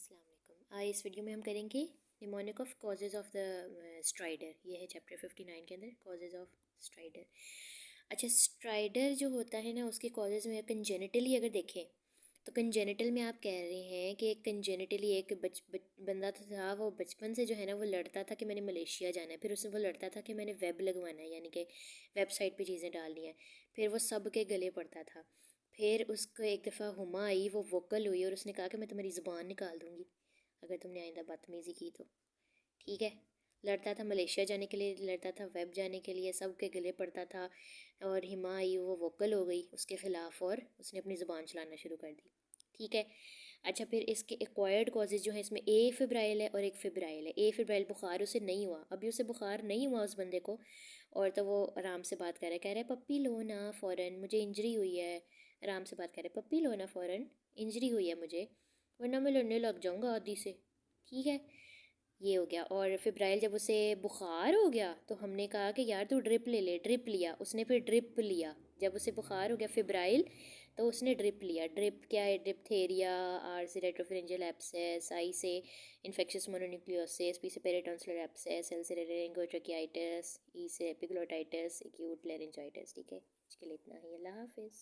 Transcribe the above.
अस्सलाम वालेकुम। इस वीडियो में हम करेंगे mnemonic of causes of the strider. ये है चैप्टर 59 के अंदर कॉजेज़ ऑफ स्ट्राइडर। अच्छा, स्ट्राइडर जो होता है ना, उसके कॉजेज़ में कंजेनिटली अगर देखें तो कंजेनिटल में आप कह रहे हैं कि कंजेनिटली एक बंदा था, वो बचपन से जो है ना वो लड़ता था कि मैंने मलेशिया जाना है, फिर उससे वो लड़ता था कि मैंने वेब लगवाना है, यानी कि वेबसाइट पे चीज़ें डालनी है, फिर वो सब के गले पड़ता था। फिर उसको एक दफ़ा हुमा आई, वो वोकल हुई और उसने कहा कि मैं तुम्हारी ज़ुबान निकाल दूँगी अगर तुमने आइंदा बदतमीज़ी की तो। ठीक है, लड़ता था मलेशिया जाने के लिए, लड़ता था वेब जाने के लिए, सब के गले पड़ता था। और हिमा आई, वो वोकल हो गई उसके ख़िलाफ़ और उसने अपनी ज़ुबान चलाना शुरू कर दी। ठीक है। अच्छा, फिर इसके एक्वायर्ड कॉजेज़ जो है, इसमें ए फिब्राइल है और एक फिब्राइल है। ए फिब्राइल बुखार उसे नहीं हुआ, अभी उसे बुखार नहीं हुआ उस बंदे को, और तो वो आराम से बात कर रहा है, कह रहा है पप्पी लो ना फ़ौरन, मुझे इंजरी हुई है। आराम से बात कर रहे हैं, पप्पी लो ना फ़ौरन, इंजरी हुई है मुझे, वरना मैं लड़ने लग जाऊँगा आदि से। ठीक है, ये हो गया। और फिब्राइल जब उसे बुखार हो गया तो हमने कहा कि यार तू ड्रिप ले ले, ड्रिप लिया उसने, फिर ड्रिप लिया। जब उसे बुखार हो गया फिब्राइल तो उसने ड्रिप लिया। ड्रिप क्या है? डिप्थेरिया, आर से रेट्रोफिरिंजियल एब्सेस, आई से इन्फेक्शियस मोनोन्यूक्लियोसिस, पी से पेरिटोन्सिलर एब्सेस, एल से रिंगोट्रकियाइटिस, ई से एपिग्लोटाइटिस, एक्यूट लेरिंजाइटिस। ठीक है, इसके लिए इतना ही। अल्लाह हाफिज़।